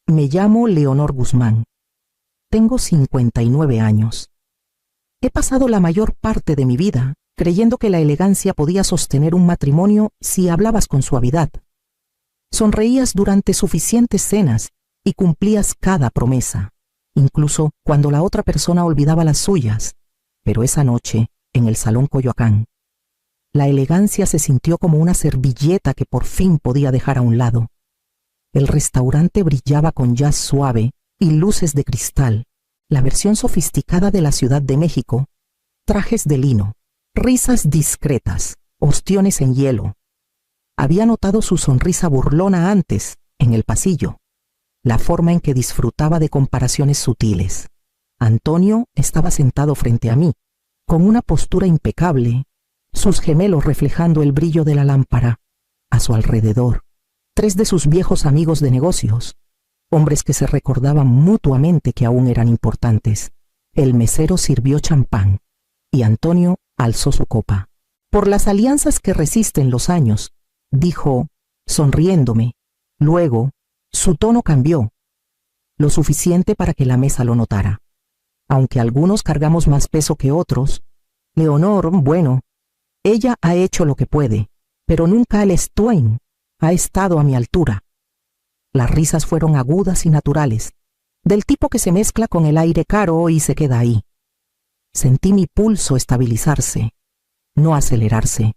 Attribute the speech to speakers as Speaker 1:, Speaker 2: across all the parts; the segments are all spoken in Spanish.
Speaker 1: Me llamo Leonor Guzmán. Tengo 59 años. He pasado la mayor parte de mi vida creyendo que la elegancia podía sostener un matrimonio si hablabas con suavidad. Sonreías durante suficientes cenas y cumplías cada promesa, incluso cuando la otra persona olvidaba las suyas. Pero esa noche, en el Salón Coyoacán, la elegancia se sintió como una servilleta que por fin podía dejar a un lado. El restaurante brillaba con jazz suave y luces de cristal, la versión sofisticada de la Ciudad de México, trajes de lino, risas discretas, ostiones en hielo. Había notado su sonrisa burlona antes, en el pasillo, la forma en que disfrutaba de comparaciones sutiles. Antonio estaba sentado frente a mí, con una postura impecable, sus gemelos reflejando el brillo de la lámpara. A su alrededor, 3 de sus viejos amigos de negocios, hombres que se recordaban mutuamente que aún eran importantes. El mesero sirvió champán, y Antonio alzó su copa. Por las alianzas que resisten los años, dijo, sonriéndome. Luego, su tono cambió, lo suficiente para que la mesa lo notara. Aunque algunos cargamos más peso que otros, Leonor, bueno, ella ha hecho lo que puede, pero nunca Les Twain ha estado a mi altura. Las risas fueron agudas y naturales, del tipo que se mezcla con el aire caro y se queda ahí. Sentí mi pulso estabilizarse, no acelerarse.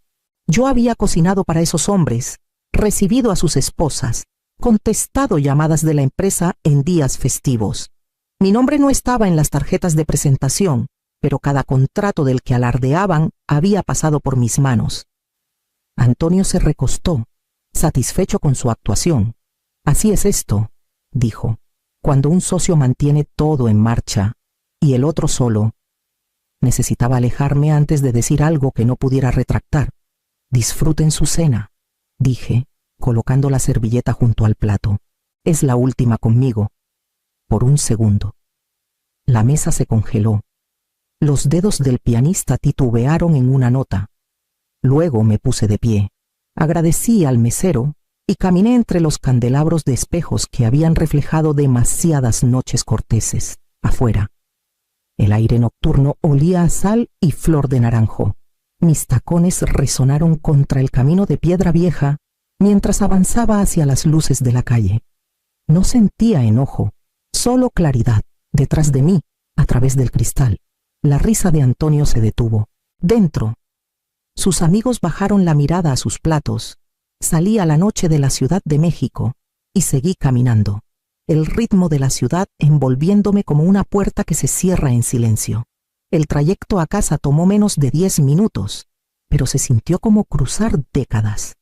Speaker 1: Yo había cocinado para esos hombres, recibido a sus esposas, contestado llamadas de la empresa en días festivos. Mi nombre no estaba en las tarjetas de presentación, pero cada contrato del que alardeaban había pasado por mis manos. Antonio se recostó, satisfecho con su actuación. Así es esto, dijo, cuando un socio mantiene todo en marcha y el otro solo. Necesitaba alejarme antes de decir algo que no pudiera retractar. Disfruten su cena, dije, colocando la servilleta junto al plato. Es la última conmigo. Por un segundo. La mesa se congeló. Los dedos del pianista titubearon en una nota. Luego me puse de pie. Agradecí al mesero y caminé entre los candelabros de espejos que habían reflejado demasiadas noches corteses, afuera. El aire nocturno olía a sal y flor de naranjo. Mis tacones resonaron contra el camino de piedra vieja mientras avanzaba hacia las luces de la calle. No sentía enojo, solo claridad, detrás de mí, a través del cristal. La risa de Antonio se detuvo. Dentro. Sus amigos bajaron la mirada a sus platos. Salí a la noche de la Ciudad de México y seguí caminando, el ritmo de la ciudad envolviéndome como una puerta que se cierra en silencio. El trayecto a casa tomó menos de 10 minutos, pero se sintió como cruzar décadas.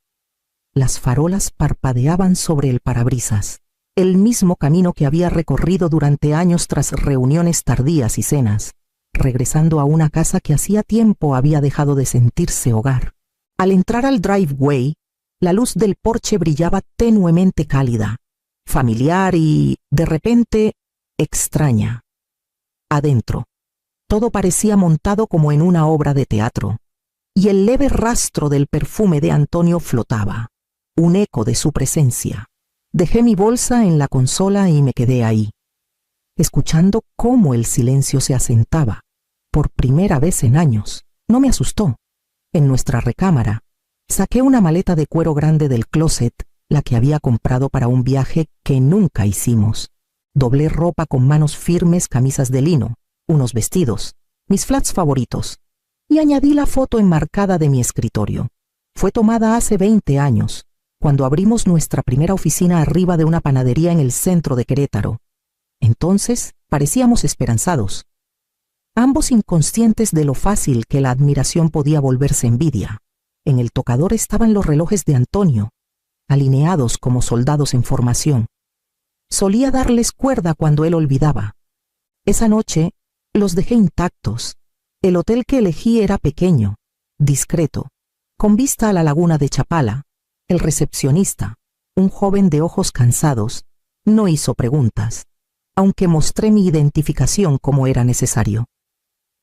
Speaker 1: Las farolas parpadeaban sobre el parabrisas, el mismo camino que había recorrido durante años tras reuniones tardías y cenas, regresando a una casa que hacía tiempo había dejado de sentirse hogar. Al entrar al driveway, la luz del porche brillaba tenuemente cálida, familiar y, de repente, extraña. Adentro, todo parecía montado como en una obra de teatro, y el leve rastro del perfume de Antonio flotaba, un eco de su presencia. Dejé mi bolsa en la consola y me quedé ahí, escuchando cómo el silencio se asentaba. Por primera vez en años, no me asustó. En nuestra recámara, saqué una maleta de cuero grande del closet, la que había comprado para un viaje que nunca hicimos. Doblé ropa con manos firmes, camisas de lino, unos vestidos, mis flats favoritos, y añadí la foto enmarcada de mi escritorio. Fue tomada hace 20 años, cuando abrimos nuestra primera oficina arriba de una panadería en el centro de Querétaro. Entonces parecíamos esperanzados, ambos inconscientes de lo fácil que la admiración podía volverse envidia. En el tocador estaban los relojes de Antonio, alineados como soldados en formación. Solía darles cuerda cuando él olvidaba. Esa noche los dejé intactos. El hotel que elegí era pequeño, discreto, con vista a la laguna de Chapala. El recepcionista, un joven de ojos cansados, no hizo preguntas, aunque mostré mi identificación como era necesario.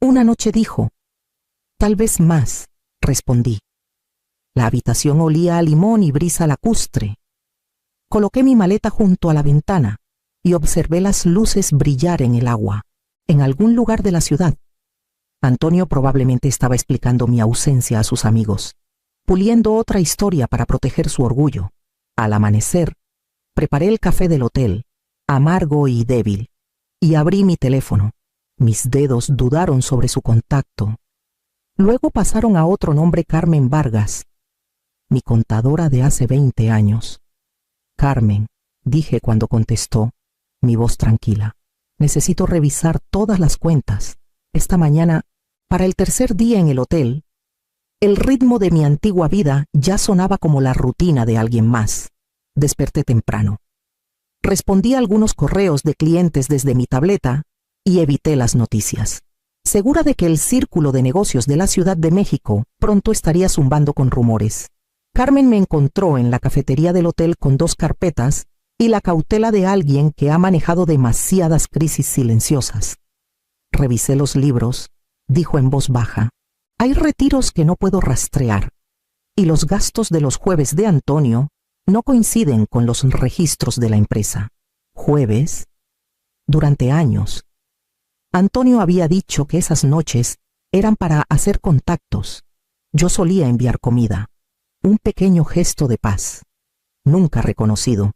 Speaker 1: Una noche dijo, tal vez más, respondí. La habitación olía a limón y brisa lacustre. Coloqué mi maleta junto a la ventana y observé las luces brillar en el agua, en algún lugar de la ciudad. Antonio probablemente estaba explicando mi ausencia a sus amigos, puliendo otra historia para proteger su orgullo. Al amanecer, preparé el café del hotel, amargo y débil, y abrí mi teléfono. Mis dedos dudaron sobre su contacto. Luego pasaron a otro nombre, Carmen Vargas, mi contadora de hace 20 años. Carmen, dije cuando contestó, mi voz tranquila. Necesito revisar todas las cuentas. Esta mañana, para el tercer día en el hotel, el ritmo de mi antigua vida ya sonaba como la rutina de alguien más. Desperté temprano. Respondí a algunos correos de clientes desde mi tableta y evité las noticias, segura de que el círculo de negocios de la Ciudad de México pronto estaría zumbando con rumores. Carmen me encontró en la cafetería del hotel con 2 carpetas y la cautela de alguien que ha manejado demasiadas crisis silenciosas. Revisé los libros, dijo en voz baja. Hay retiros que no puedo rastrear, y los gastos de los jueves de Antonio no coinciden con los registros de la empresa. Jueves, durante años, Antonio había dicho que esas noches eran para hacer contactos. Yo solía enviar comida, un pequeño gesto de paz, nunca reconocido.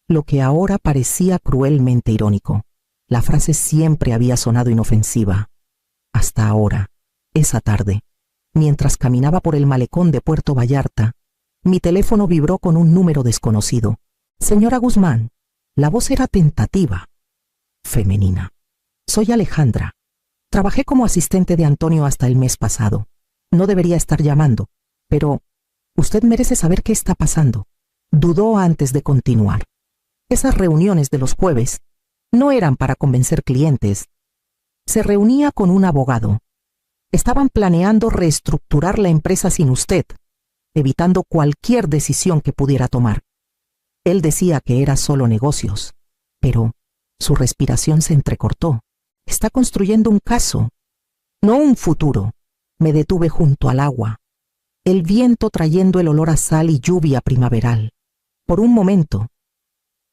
Speaker 1: Lo que ahora parecía cruelmente irónico. La frase siempre había sonado inofensiva. Hasta ahora, esa tarde, mientras caminaba por el malecón de Puerto Vallarta, mi teléfono vibró con un número desconocido. Señora Guzmán, la voz era tentativa, femenina. Soy Alejandra. Trabajé como asistente de Antonio hasta el mes pasado. No debería estar llamando, pero usted merece saber qué está pasando. Dudó antes de continuar. Esas reuniones de los jueves no eran para convencer clientes. Se reunía con un abogado. Estaban planeando reestructurar la empresa sin usted, evitando cualquier decisión que pudiera tomar. Él decía que era solo negocios, pero su respiración se entrecortó. Está construyendo un caso, no un futuro. Me detuve junto al agua, el viento trayendo el olor a sal y lluvia primaveral. Por un momento,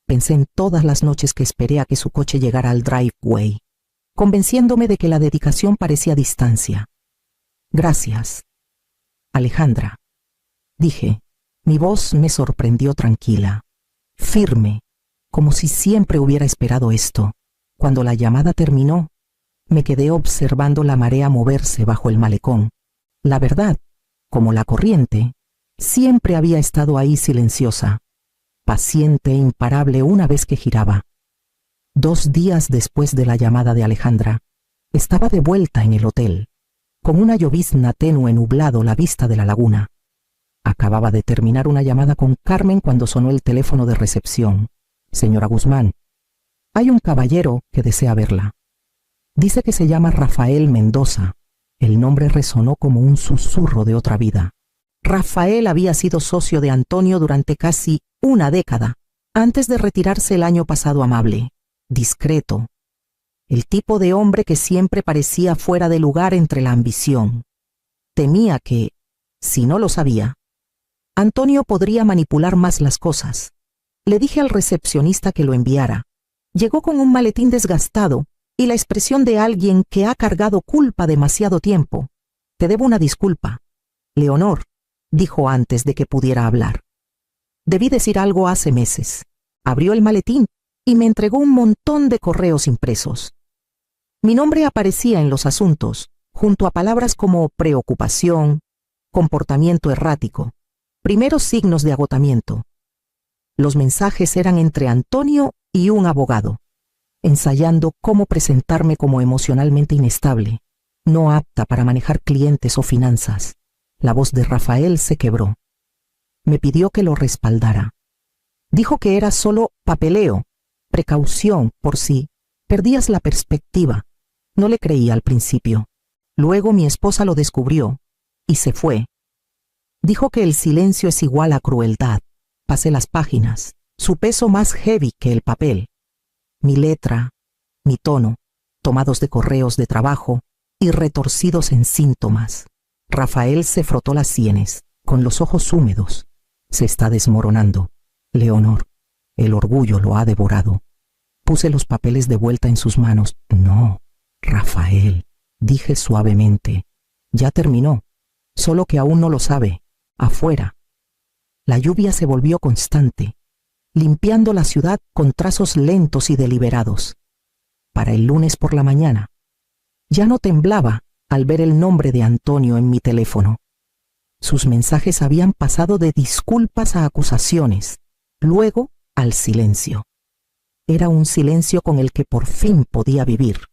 Speaker 1: pensé en todas las noches que esperé a que su coche llegara al driveway, convenciéndome de que la dedicación parecía distancia. Gracias, Alejandra, dije. Mi voz me sorprendió tranquila, firme, como si siempre hubiera esperado esto. Cuando la llamada terminó, me quedé observando la marea moverse bajo el malecón. La verdad, como la corriente, siempre había estado ahí silenciosa, paciente e imparable una vez que giraba. 2 días después de la llamada de Alejandra, estaba de vuelta en el hotel, con una llovizna tenue nublado la vista de la laguna. Acababa de terminar una llamada con Carmen cuando sonó el teléfono de recepción. Señora Guzmán, hay un caballero que desea verla. Dice que se llama Rafael Mendoza. El nombre resonó como un susurro de otra vida. Rafael había sido socio de Antonio durante casi una década, antes de retirarse el año pasado. Amable, discreto, el tipo de hombre que siempre parecía fuera de lugar entre la ambición. Temía que, si no lo sabía, Antonio podría manipular más las cosas. Le dije al recepcionista que lo enviara. Llegó con un maletín desgastado y la expresión de alguien que ha cargado culpa demasiado tiempo. Te debo una disculpa, Leonor, dijo antes de que pudiera hablar. Debí decir algo hace meses. Abrió el maletín y me entregó un montón de correos impresos. Mi nombre aparecía en los asuntos, junto a palabras como preocupación, comportamiento errático, primeros signos de agotamiento. Los mensajes eran entre Antonio y un abogado, ensayando cómo presentarme como emocionalmente inestable, no apta para manejar clientes o finanzas. La voz de Rafael se quebró. Me pidió que lo respaldara. Dijo que era solo papeleo, precaución por si perdías la perspectiva. No le creí al principio. Luego mi esposa lo descubrió y se fue. Dijo que el silencio es igual a crueldad. Pasé las páginas, su peso más heavy que el papel. Mi letra, mi tono, tomados de correos de trabajo y retorcidos en síntomas. Rafael se frotó las sienes, con los ojos húmedos. Se está desmoronando. Leonor, el orgullo lo ha devorado. Puse los papeles de vuelta en sus manos. No, Rafael, dije suavemente. Ya terminó, solo que aún no lo sabe. Afuera. La lluvia se volvió constante, limpiando la ciudad con trazos lentos y deliberados. Para el lunes por la mañana, ya no temblaba al ver el nombre de Antonio en mi teléfono. Sus mensajes habían pasado de disculpas a acusaciones, luego al silencio. Era un silencio con el que por fin podía vivir.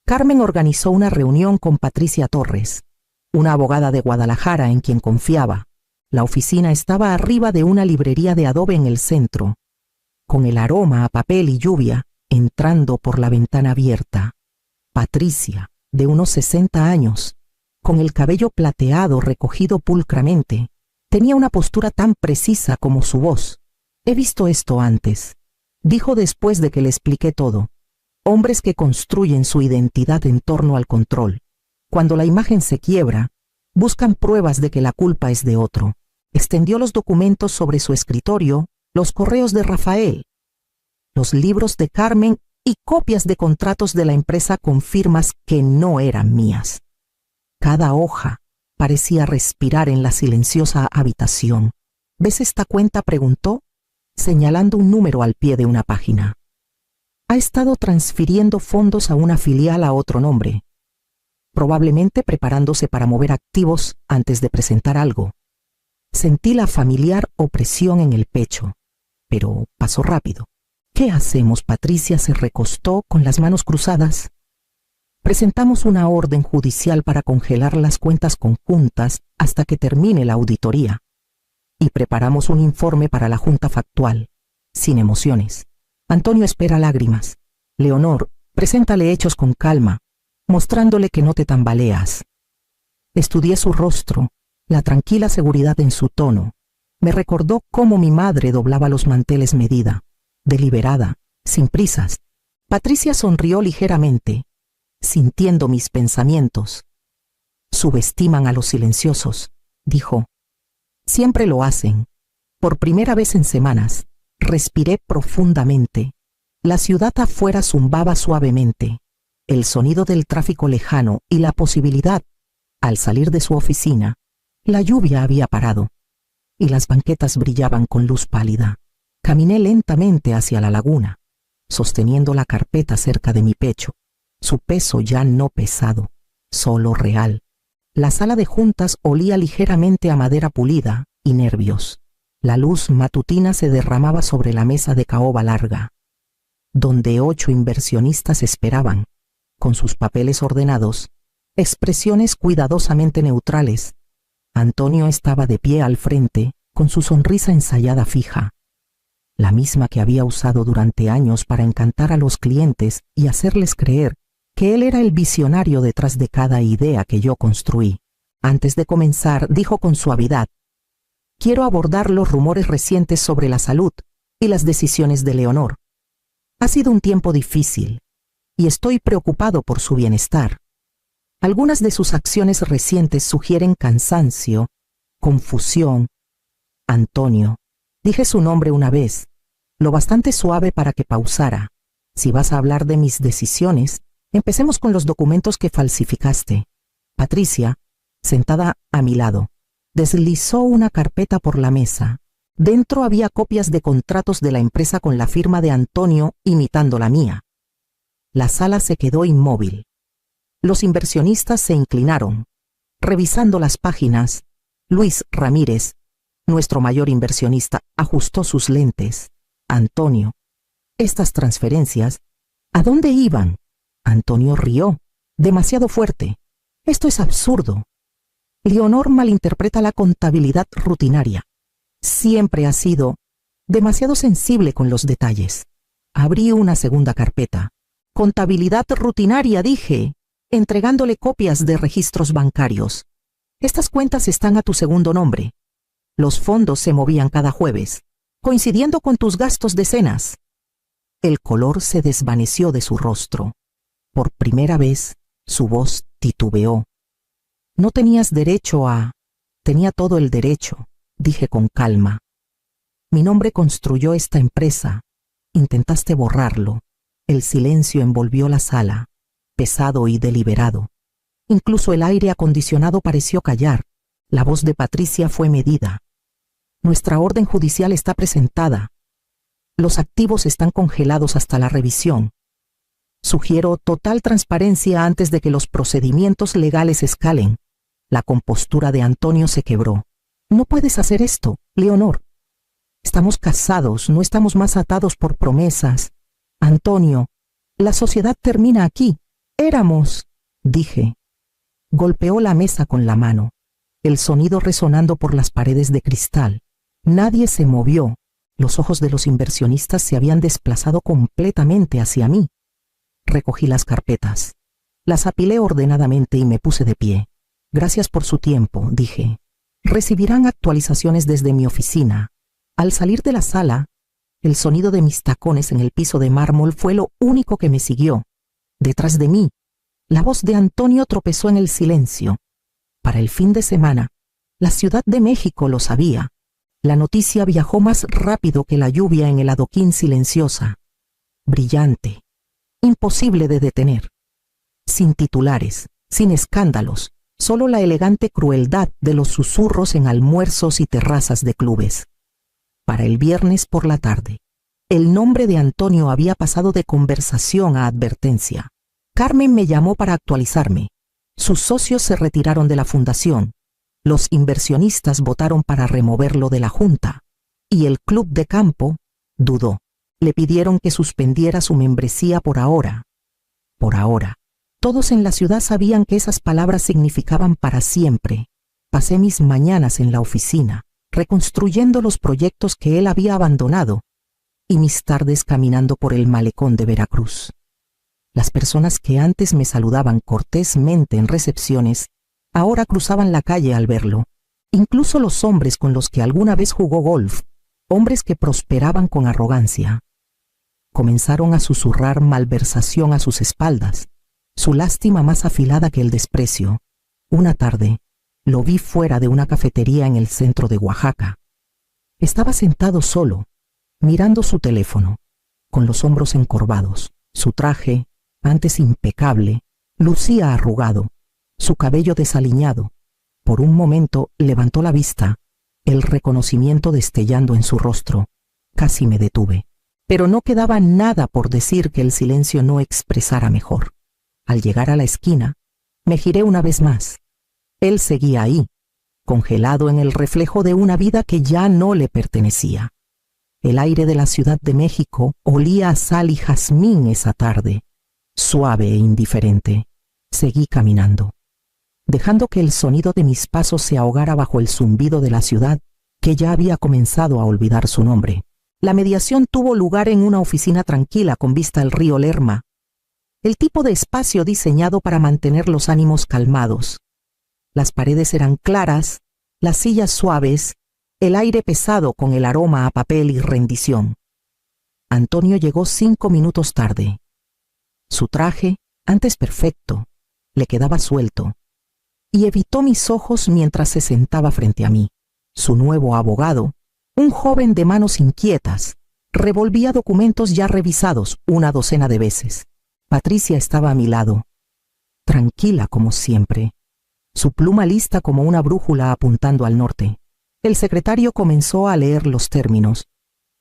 Speaker 1: Carmen organizó una reunión con Patricia Torres, una abogada de Guadalajara en quien confiaba. La oficina estaba arriba de una librería de adobe en el centro, con el aroma a papel y lluvia entrando por la ventana abierta. Patricia, de unos 60 años, con el cabello plateado recogido pulcramente, tenía una postura tan precisa como su voz. He visto esto antes, dijo después de que le expliqué todo. Hombres que construyen su identidad en torno al control. Cuando la imagen se quiebra, buscan pruebas de que la culpa es de otro. Extendió los documentos sobre su escritorio, los correos de Rafael, los libros de Carmen y copias de contratos de la empresa con firmas que no eran mías. Cada hoja parecía respirar en la silenciosa habitación. ¿Ves esta cuenta?, preguntó, señalando un número al pie de una página. Ha estado transfiriendo fondos a una filial a otro nombre, probablemente preparándose para mover activos antes de presentar algo. Sentí la familiar opresión en el pecho, pero pasó rápido. ¿Qué hacemos? Patricia se recostó con las manos cruzadas. Presentamos una orden judicial para congelar las cuentas conjuntas hasta que termine la auditoría. Y preparamos un informe para la junta factual, sin emociones. Antonio espera lágrimas. Leonor, preséntale hechos con calma, mostrándole que no te tambaleas. Estudié su rostro, la tranquila seguridad en su tono. Me recordó cómo mi madre doblaba los manteles medida, deliberada, sin prisas. Patricia sonrió ligeramente, sintiendo mis pensamientos. Subestiman a los silenciosos, dijo. Siempre lo hacen. Por primera vez en semanas, respiré profundamente. La ciudad afuera zumbaba suavemente. El sonido del tráfico lejano y la posibilidad, al salir de su oficina, la lluvia había parado y las banquetas brillaban con luz pálida. Caminé lentamente hacia la laguna, sosteniendo la carpeta cerca de mi pecho, su peso ya no pesado, solo real. La sala de juntas olía ligeramente a madera pulida y nervios. La luz matutina se derramaba sobre la mesa de caoba larga, donde 8 inversionistas esperaban, con sus papeles ordenados, expresiones cuidadosamente neutrales. Antonio estaba de pie al frente, con su sonrisa ensayada fija, la misma que había usado durante años para encantar a los clientes y hacerles creer que él era el visionario detrás de cada idea que yo construí. Antes de comenzar, dijo con suavidad: quiero abordar los rumores recientes sobre la salud y las decisiones de Leonor. Ha sido un tiempo difícil y estoy preocupado por su bienestar. Algunas de sus acciones recientes sugieren cansancio, confusión. Antonio, dije su nombre una vez, lo bastante suave para que pausara. Si vas a hablar de mis decisiones, empecemos con los documentos que falsificaste. Patricia, sentada a mi lado, deslizó una carpeta por la mesa. Dentro había copias de contratos de la empresa con la firma de Antonio imitando la mía. La sala se quedó inmóvil. Los inversionistas se inclinaron. Revisando las páginas, Luis Ramírez, nuestro mayor inversionista, ajustó sus lentes. Antonio, estas transferencias, ¿a dónde iban? Antonio rió, demasiado fuerte. Esto es absurdo. Leonor malinterpreta la contabilidad rutinaria. Siempre ha sido demasiado sensible con los detalles. Abrí una segunda carpeta. Contabilidad rutinaria, dije, entregándole copias de registros bancarios. Estas cuentas están a tu segundo nombre. Los fondos se movían cada jueves, coincidiendo con tus gastos de cenas. El color se desvaneció de su rostro. Por primera vez, su voz titubeó. No tenías derecho a... Tenía todo el derecho, dije con calma. Mi nombre construyó esta empresa. Intentaste borrarlo. El silencio envolvió la sala, pesado y deliberado. Incluso el aire acondicionado pareció callar. La voz de Patricia fue medida. Nuestra orden judicial está presentada. Los activos están congelados hasta la revisión. Sugiero total transparencia antes de que los procedimientos legales escalen. La compostura de Antonio se quebró. No puedes hacer esto, Leonor. Estamos casados, no estamos más atados por promesas. Antonio, la sociedad termina aquí. Éramos, dije. Golpeó la mesa con la mano, el sonido resonando por las paredes de cristal. Nadie se movió. Los ojos de los inversionistas se habían desplazado completamente hacia mí. Recogí las carpetas. Las apilé ordenadamente y me puse de pie. Gracias por su tiempo, dije. Recibirán actualizaciones desde mi oficina. Al salir de la sala, el sonido de mis tacones en el piso de mármol fue lo único que me siguió. Detrás de mí, la voz de Antonio tropezó en el silencio. Para el fin de semana, la Ciudad de México lo sabía. La noticia viajó más rápido que la lluvia en el adoquín silenciosa. Brillante, imposible de detener. Sin titulares, sin escándalos, solo la elegante crueldad de los susurros en almuerzos y terrazas de clubes. Para el viernes por la tarde, el nombre de Antonio había pasado de conversación a advertencia. Carmen me llamó para actualizarme. Sus socios se retiraron de la fundación. Los inversionistas votaron para removerlo de la junta. Y el club de campo dudó. Le pidieron que suspendiera su membresía por ahora. Por ahora. Todos en la ciudad sabían que esas palabras significaban para siempre. Pasé mis mañanas en la oficina, reconstruyendo los proyectos que él había abandonado, y mis tardes caminando por el malecón de Veracruz. Las personas que antes me saludaban cortésmente en recepciones, ahora cruzaban la calle al verlo. Incluso los hombres con los que alguna vez jugó golf, hombres que prosperaban con arrogancia. Comenzaron a susurrar malversación a sus espaldas, su lástima más afilada que el desprecio. Una tarde, lo vi fuera de una cafetería en el centro de Oaxaca. Estaba sentado solo, mirando su teléfono, con los hombros encorvados. Su traje, antes impecable, lucía arrugado, su cabello desaliñado. Por un momento levantó la vista, el reconocimiento destellando en su rostro. Casi me detuve. Pero no quedaba nada por decir que el silencio no expresara mejor. Al llegar a la esquina, me giré una vez más. Él seguía ahí, congelado en el reflejo de una vida que ya no le pertenecía. El aire de la Ciudad de México olía a sal y jazmín esa tarde, suave e indiferente. Seguí caminando, dejando que el sonido de mis pasos se ahogara bajo el zumbido de la ciudad, que ya había comenzado a olvidar su nombre. La mediación tuvo lugar en una oficina tranquila con vista al río Lerma, el tipo de espacio diseñado para mantener los ánimos calmados. Las paredes eran claras, las sillas suaves, el aire pesado con el aroma a papel y rendición. Antonio llegó 5 minutos tarde. Su traje, antes perfecto, le quedaba suelto, y evitó mis ojos mientras se sentaba frente a mí. Su nuevo abogado, un joven de manos inquietas, revolvía documentos ya revisados 1 docena de veces. Patricia estaba a mi lado, tranquila como siempre, su pluma lista como una brújula apuntando al norte. El secretario comenzó a leer los términos.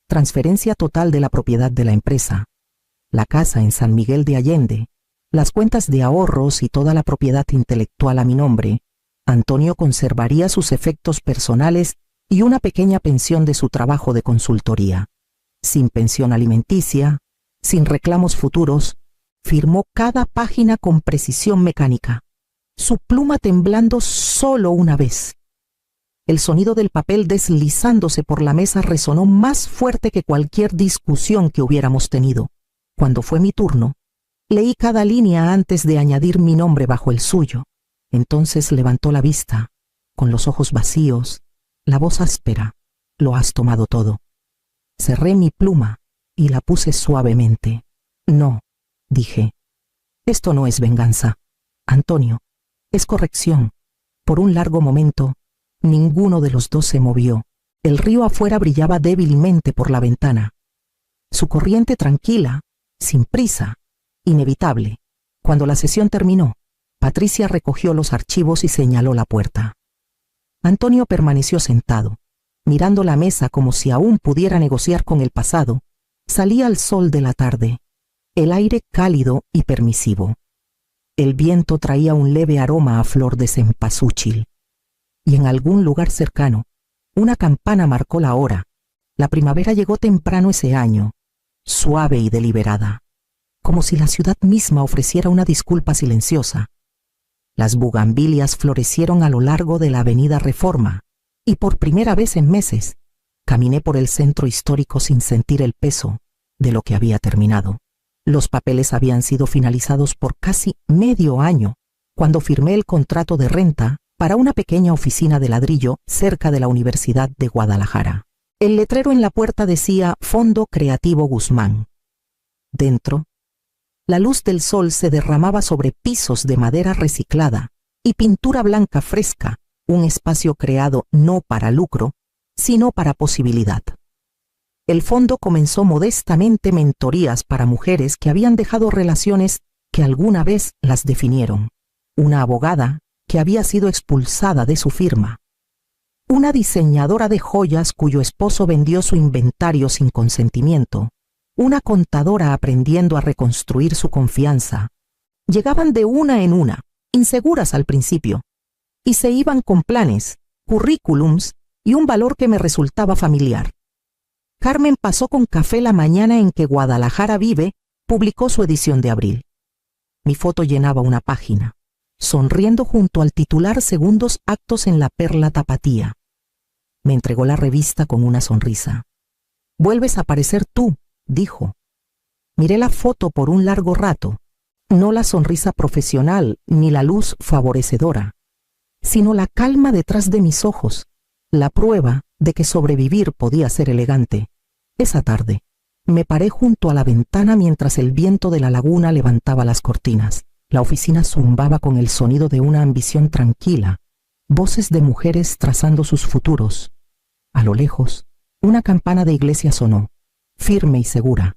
Speaker 1: Transferencia total de la propiedad de la empresa, la casa en San Miguel de Allende, las cuentas de ahorros y toda la propiedad intelectual a mi nombre. Antonio conservaría sus efectos personales y una pequeña pensión de su trabajo de consultoría. Sin pensión alimenticia, sin reclamos futuros, firmó cada página con precisión mecánica, su pluma temblando solo una vez. El sonido del papel deslizándose por la mesa resonó más fuerte que cualquier discusión que hubiéramos tenido. Cuando fue mi turno, leí cada línea antes de añadir mi nombre bajo el suyo. Entonces levantó la vista, con los ojos vacíos, la voz áspera. Lo has tomado todo. Cerré mi pluma y la puse suavemente. No, dije. Esto no es venganza, Antonio, es corrección. Por un largo momento, ninguno de los dos se movió. El río afuera brillaba débilmente por la ventana. Su corriente tranquila, Sin prisa, inevitable. Cuando la sesión terminó, Patricia recogió los archivos y señaló la puerta. Antonio permaneció sentado, mirando la mesa como si aún pudiera negociar con el pasado. Salía el sol de la tarde, el aire cálido y permisivo. El viento traía un leve aroma a flor de cempasúchil. Y en algún lugar cercano, una campana marcó la hora. La primavera llegó temprano ese año, suave y deliberada, como si la ciudad misma ofreciera una disculpa silenciosa. Las bugambilias florecieron a lo largo de la avenida Reforma, y por primera vez en meses, caminé por el centro histórico sin sentir el peso de lo que había terminado. Los papeles habían sido finalizados por casi medio año, cuando firmé el contrato de renta para una pequeña oficina de ladrillo cerca de la Universidad de Guadalajara. El letrero en la puerta decía Fondo Creativo Guzmán. Dentro, la luz del sol se derramaba sobre pisos de madera reciclada y pintura blanca fresca, un espacio creado no para lucro, sino para posibilidad. El fondo comenzó modestamente mentorías para mujeres que habían dejado relaciones que alguna vez las definieron. Una abogada que había sido expulsada de su firma. Una diseñadora de joyas cuyo esposo vendió su inventario sin consentimiento. Una contadora aprendiendo a reconstruir su confianza. Llegaban de una en una, inseguras al principio, y se iban con planes, currículums y un valor que me resultaba familiar. Carmen pasó con café la mañana en que Guadalajara Vive publicó su edición de abril. Mi foto llenaba una página, sonriendo junto al titular Segundos actos en la Perla Tapatía. Me entregó la revista con una sonrisa. «Vuelves a aparecer tú», dijo. Miré la foto por un largo rato, no la sonrisa profesional ni la luz favorecedora, sino la calma detrás de mis ojos, la prueba de que sobrevivir podía ser elegante. Esa tarde, me paré junto a la ventana mientras el viento de la laguna levantaba las cortinas. La oficina zumbaba con el sonido de una ambición tranquila, voces de mujeres trazando sus futuros. A lo lejos, una campana de iglesia sonó, firme y segura,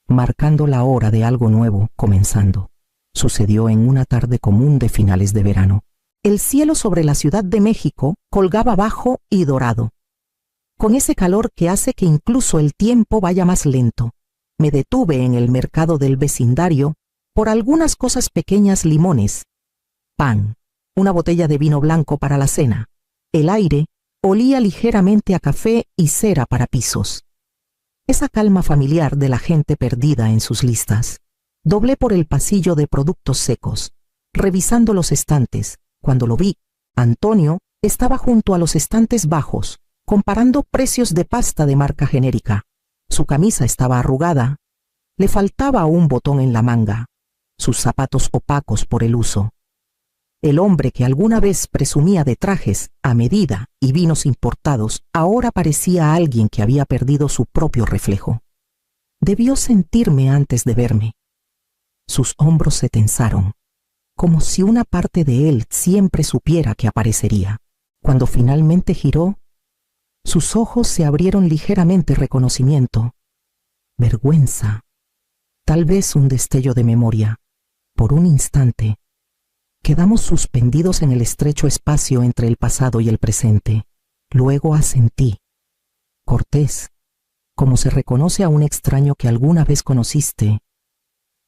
Speaker 1: marcando la hora de algo nuevo comenzando. Sucedió en una tarde común de finales de verano. El cielo sobre la Ciudad de México colgaba bajo y dorado, con ese calor que hace que incluso el tiempo vaya más lento. Me detuve en el mercado del vecindario por algunas cosas pequeñas: limones, pan, una botella de vino blanco para la cena. El aire olía ligeramente a café y cera para pisos. Esa calma familiar de la gente perdida en sus listas. Doblé por el pasillo de productos secos, revisando los estantes. Cuando lo vi, Antonio estaba junto a los estantes bajos, comparando precios de pasta de marca genérica. Su camisa estaba arrugada, le faltaba un botón en la manga, sus zapatos opacos por el uso. El hombre que alguna vez presumía de trajes a medida y vinos importados, ahora parecía alguien que había perdido su propio reflejo. Debió sentirme antes de verme. Sus hombros se tensaron, como si una parte de él siempre supiera que aparecería. Cuando finalmente giró, sus ojos se abrieron ligeramente reconocimiento, vergüenza, tal vez un destello de memoria. Por un instante, quedamos suspendidos en el estrecho espacio entre el pasado y el presente. Luego asentí, cortés, como se reconoce a un extraño que alguna vez conociste.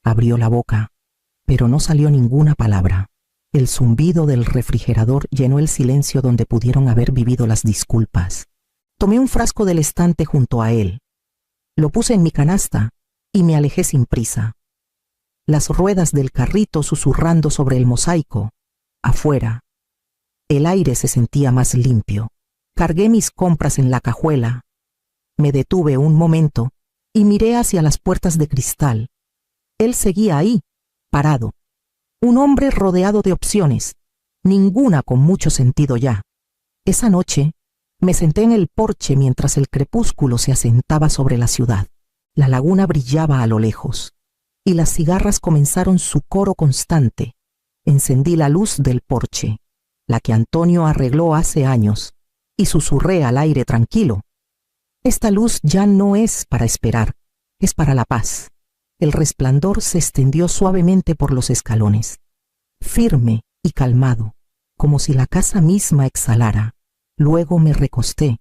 Speaker 1: Abrió la boca, pero no salió ninguna palabra. El zumbido del refrigerador llenó el silencio donde pudieron haber vivido las disculpas. Tomé un frasco del estante junto a él. Lo puse en mi canasta y me alejé sin prisa. Las ruedas del carrito susurrando sobre el mosaico. Afuera, el aire se sentía más limpio. Cargué mis compras en la cajuela. Me detuve un momento y miré hacia las puertas de cristal. Él seguía ahí, parado. Un hombre rodeado de opciones, ninguna con mucho sentido ya. Esa noche, me senté en el porche mientras el crepúsculo se asentaba sobre la ciudad. La laguna brillaba a lo lejos, y las cigarras comenzaron su coro constante. Encendí la luz del porche, la que Antonio arregló hace años, y susurré al aire tranquilo. Esta luz ya no es para esperar, es para la paz. el resplandor se extendió suavemente por los escalones, firme y calmado, como si la casa misma exhalara. Luego me recosté.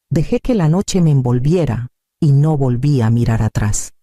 Speaker 1: Dejé que la noche me envolviera y no volví a mirar atrás.